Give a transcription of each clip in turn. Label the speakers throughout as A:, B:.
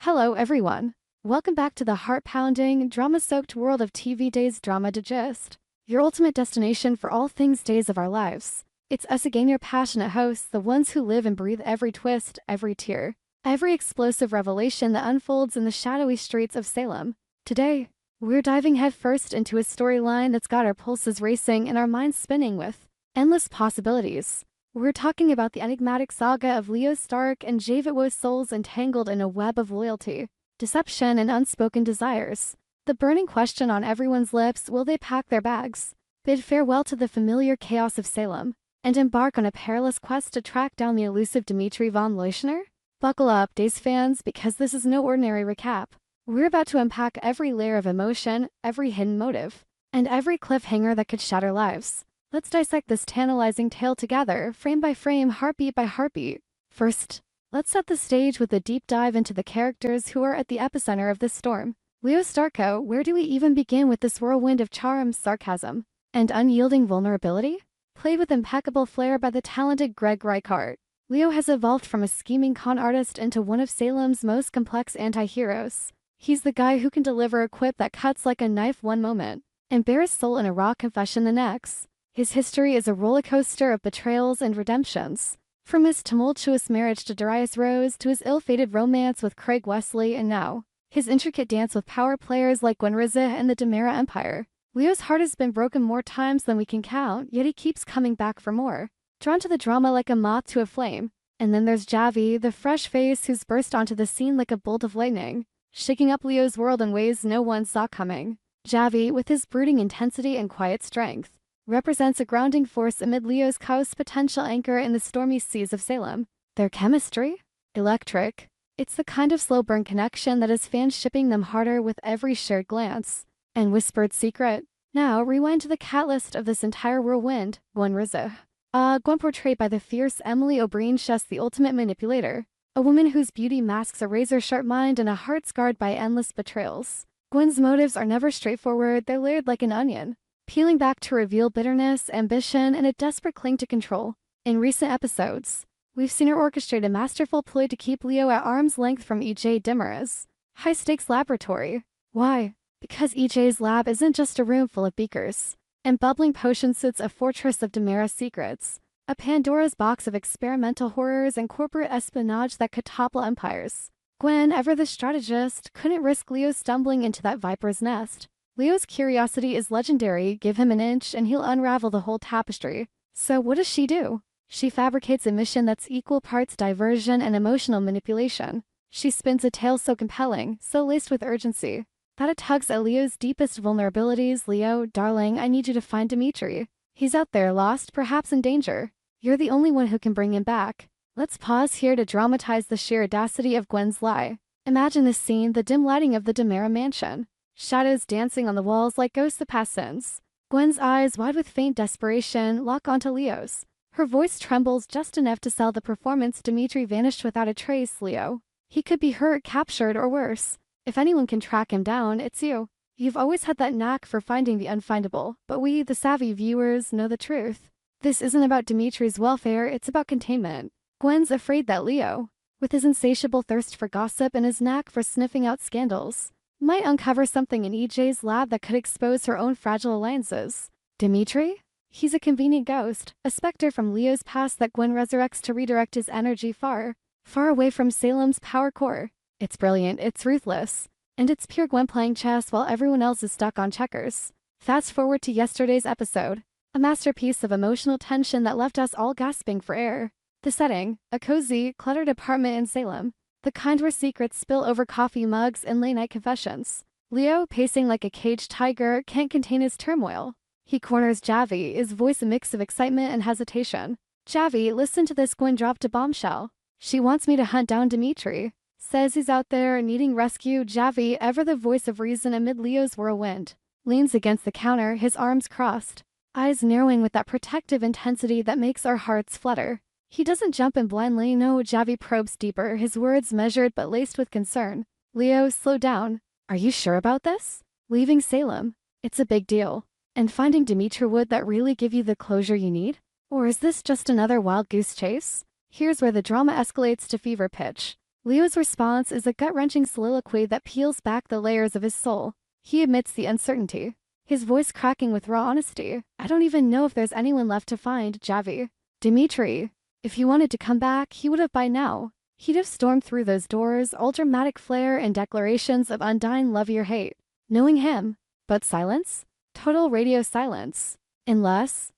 A: Hello, everyone. Welcome back to the heart-pounding, drama-soaked world of TV Days Drama Digest, your ultimate destination for all things days of our lives. It's us again, your passionate hosts, the ones who live and breathe every twist, every tear, every explosive revelation that unfolds in the shadowy streets of Salem. Today, we're diving headfirst into a storyline that's got our pulses racing and our minds spinning with endless possibilities. We're talking about the enigmatic saga of Leo Stark and Javi's souls entangled in a web of loyalty, deception, and unspoken desires. The burning question on everyone's lips: will they pack their bags, bid farewell to the familiar chaos of Salem, and embark on a perilous quest to track down the elusive Dimitri von Leuschner? Buckle up, Days fans, because this is no ordinary recap. We're about to unpack every layer of emotion, every hidden motive, and every cliffhanger that could shatter lives. Let's dissect this tantalizing tale together, frame by frame, heartbeat by heartbeat. First, let's set the stage with a deep dive into the characters who are at the epicenter of this storm. Leo Starko, where do we even begin with this whirlwind of charm, sarcasm, and unyielding vulnerability? Played with impeccable flair by the talented Greg Reichardt, Leo has evolved from a scheming con artist into one of Salem's most complex anti-heroes. He's the guy who can deliver a quip that cuts like a knife one moment, and bare his soul in a raw confession the next. His history is a rollercoaster of betrayals and redemptions. From his tumultuous marriage to Darius Rose to his ill-fated romance with Craig Wesley, and now his intricate dance with power players like Gwen Rizza and the Demera Empire. Leo's heart has been broken more times than we can count, yet he keeps coming back for more, drawn to the drama like a moth to a flame. And then there's Javi, the fresh face who's burst onto the scene like a bolt of lightning, shaking up Leo's world in ways no one saw coming. Javi, with his brooding intensity and quiet strength, represents a grounding force amid Leo's chaos, potential anchor in the stormy seas of Salem. Their chemistry? Electric. It's the kind of slow burn connection that has fans shipping them harder with every shared glance and whispered secret. Now rewind to the catalyst of this entire whirlwind, Gwen Rizza. Gwen, portrayed by the fierce Emily O'Brien, just the ultimate manipulator. A woman whose beauty masks a razor-sharp mind and a heart scarred by endless betrayals. Gwen's motives are never straightforward, they're layered like an onion, peeling back to reveal bitterness, ambition, and a desperate cling to control. In recent episodes, we've seen her orchestrate a masterful ploy to keep Leo at arm's length from EJ Dimmer's high-stakes laboratory. Why? Because EJ's lab isn't just a room full of beakers and bubbling potions, it's a fortress of Demera secrets, a Pandora's box of experimental horrors and corporate espionage that could topple empires. Gwen, ever the strategist, couldn't risk Leo stumbling into that viper's nest. Leo's curiosity is legendary. Give him an inch and he'll unravel the whole tapestry. So what does she do? She fabricates a mission that's equal parts diversion and emotional manipulation. She spins a tale so compelling, so laced with urgency, that it tugs at Leo's deepest vulnerabilities. Leo, darling, I need you to find Dimitri. He's out there, lost, perhaps in danger. You're the only one who can bring him back. Let's pause here to dramatize the sheer audacity of Gwen's lie. Imagine this scene: the dim lighting of the Demera mansion, shadows dancing on the walls like ghosts of past sins. Gwen's eyes, wide with faint desperation, lock onto Leo's. Her voice trembles just enough to sell the performance. Dimitri vanished without a trace, Leo. He could be hurt, captured, or worse. If anyone can track him down, it's you. You've always had that knack for finding the unfindable, but we, the savvy viewers, know the truth. This isn't about Dimitri's welfare, it's about containment. Gwen's afraid that Leo, with his insatiable thirst for gossip and his knack for sniffing out scandals, might uncover something in EJ's lab that could expose her own fragile alliances. Dimitri? He's a convenient ghost, a specter from Leo's past that Gwen resurrects to redirect his energy far, far away from Salem's power core. It's brilliant, it's ruthless, and it's pure Gwen playing chess while everyone else is stuck on checkers. Fast forward to yesterday's episode, a masterpiece of emotional tension that left us all gasping for air. The setting, a cozy, cluttered apartment in Salem, the kind where secrets spill over coffee mugs and late-night confessions. Leo, pacing like a caged tiger, can't contain his turmoil. He corners Javi, his voice a mix of excitement and hesitation. Javi, listen to this. Gwen dropped a bombshell. She wants me to hunt down Dimitri. Says he's out there needing rescue. Javi, ever the voice of reason amid Leo's whirlwind, leans against the counter, his arms crossed, eyes narrowing with that protective intensity that makes our hearts flutter. He doesn't jump in blindly, no. Javi probes deeper, his words measured but laced with concern. Leo, slow down. Are you sure about this? Leaving Salem? It's a big deal. And finding Dimitri, would that really give you the closure you need? Or is this just another wild goose chase? Here's where the drama escalates to fever pitch. Leo's response is a gut-wrenching soliloquy that peels back the layers of his soul. He admits the uncertainty, his voice cracking with raw honesty. I don't even know if there's anyone left to find, Javi. Dimitri. If he wanted to come back, he would have by now. He'd have stormed through those doors, all dramatic flair and declarations of undying love or hate. Knowing him. But silence? Total radio silence. Unless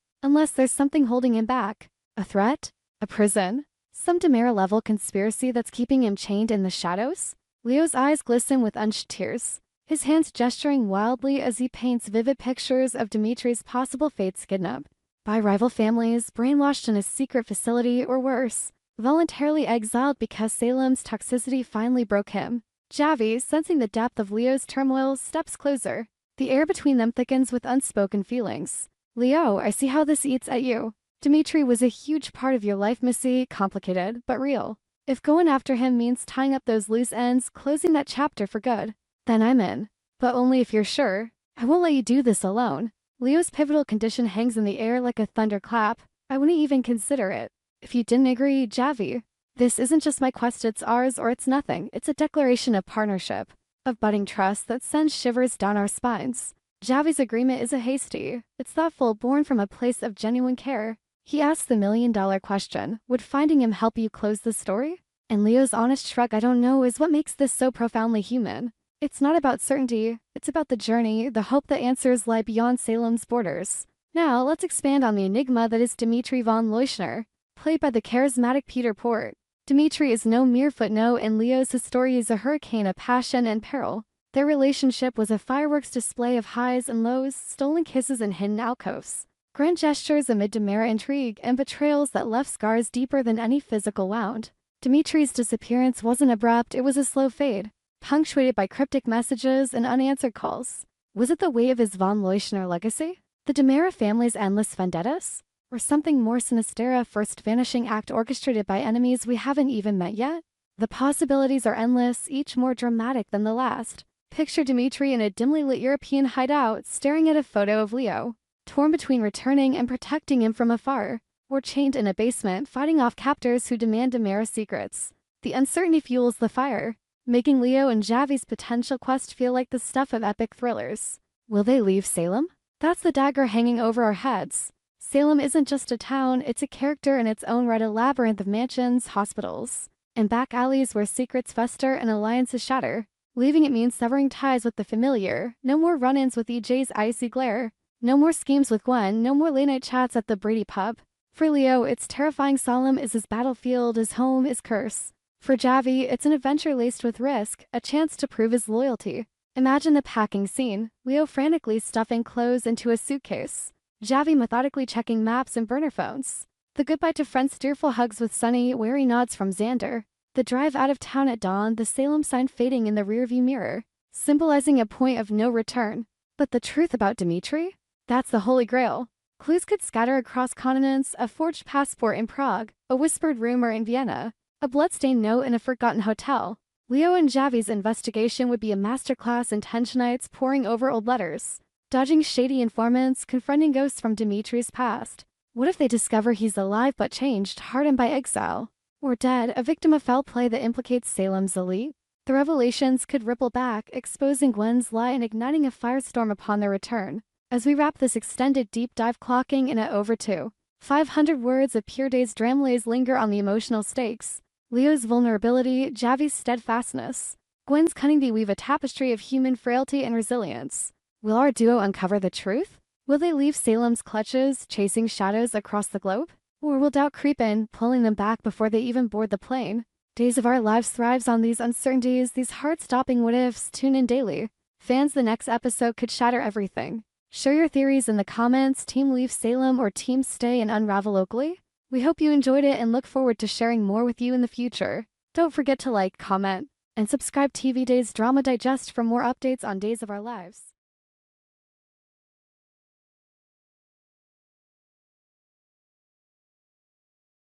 A: there's something holding him back. A threat? A prison? Some Demera-level conspiracy that's keeping him chained in the shadows? Leo's eyes glisten with unshed tears, his hands gesturing wildly as he paints vivid pictures of Dimitri's possible fates kidnapped by rival families, brainwashed in a secret facility, or worse, voluntarily exiled because Salem's toxicity finally broke him. Javi, sensing the depth of Leo's turmoil, steps closer. The air between them thickens with unspoken feelings. Leo, I see how this eats at you. Dimitri was a huge part of your life, Missy, complicated, but real. If going after him means tying up those loose ends, closing that chapter for good, then I'm in. But only if you're sure. I won't let you do this alone. Leo's pivotal condition hangs in the air like a thunderclap. I wouldn't even consider it. If you didn't agree, Javi. This isn't just my quest, it's ours or it's nothing. It's a declaration of partnership, of budding trust that sends shivers down our spines. Javi's agreement isn't hasty. It's thoughtful, born from a place of genuine care. He asks the million-dollar question, would finding him help you close the story? And Leo's honest shrug, I don't know, is what makes this so profoundly human. It's not about certainty, it's about the journey, the hope that answers lie beyond Salem's borders. Now, let's expand on the enigma that is Dimitri von Leuschner, played by the charismatic Peter Port. Dimitri is no mere footnote in Leo's history. Is a hurricane of passion and peril. Their relationship was a fireworks display of highs and lows, stolen kisses and hidden alcoves. Grand gestures amid Demera intrigue and betrayals that left scars deeper than any physical wound. Dimitri's disappearance wasn't abrupt, it was a slow fade, punctuated by cryptic messages and unanswered calls. Was it the weight of his von Leuschner legacy? The Demera family's endless vendettas? Or something more sinister, a first vanishing act orchestrated by enemies we haven't even met yet? The possibilities are endless, each more dramatic than the last. Picture Dimitri in a dimly lit European hideout, staring at a photo of Leo, torn between returning and protecting him from afar, or chained in a basement fighting off captors who demand Demera secrets. The uncertainty fuels the fire, making Leo and Javi's potential quest feel like the stuff of epic thrillers. Will they leave Salem? That's the dagger hanging over our heads. Salem isn't just a town, it's a character in its own right, a labyrinth of mansions, hospitals, and back alleys where secrets fester and alliances shatter. Leaving it means severing ties with the familiar. No more run-ins with EJ's icy glare. No more schemes with Gwen, no more late-night chats at the Brady pub. For Leo, it's terrifying. Salem is his battlefield, his home, his curse. For Javi, it's an adventure laced with risk, a chance to prove his loyalty. Imagine the packing scene, Leo frantically stuffing clothes into a suitcase, Javi methodically checking maps and burner phones. The goodbye to friends, tearful hugs with Sunny, wary nods from Xander. The drive out of town at dawn, the Salem sign fading in the rearview mirror, symbolizing a point of no return. But the truth about Dimitri? That's the holy grail. Clues could scatter across continents, a forged passport in Prague, a whispered rumor in Vienna, a bloodstained note in a forgotten hotel. Leo and Javi's investigation would be a masterclass in tensionites poring over old letters, dodging shady informants, confronting ghosts from Dimitri's past. What if they discover he's alive but changed, hardened by exile? Or dead, a victim of foul play that implicates Salem's elite? The revelations could ripple back, exposing Gwen's lie and igniting a firestorm upon their return. As we wrap this extended deep dive, clocking in at over 500 words of pure Days dramalays linger on the emotional stakes. Leo's vulnerability, Javi's steadfastness, Gwen's cunning, they weave a tapestry of human frailty and resilience. Will our duo uncover the truth? Will they leave Salem's clutches, chasing shadows across the globe? Or will doubt creep in, pulling them back before they even board the plane? Days of Our Lives thrives on these uncertainties, these heart-stopping what-ifs. Tune in daily. Fans, the next episode could shatter everything. Share your theories in the comments. Team leave Salem or team stay and unravel locally? We hope you enjoyed it and look forward to sharing more with you in the future. Don't forget to like, comment, and subscribe. TV Days Drama Digest for more updates on Days of Our Lives.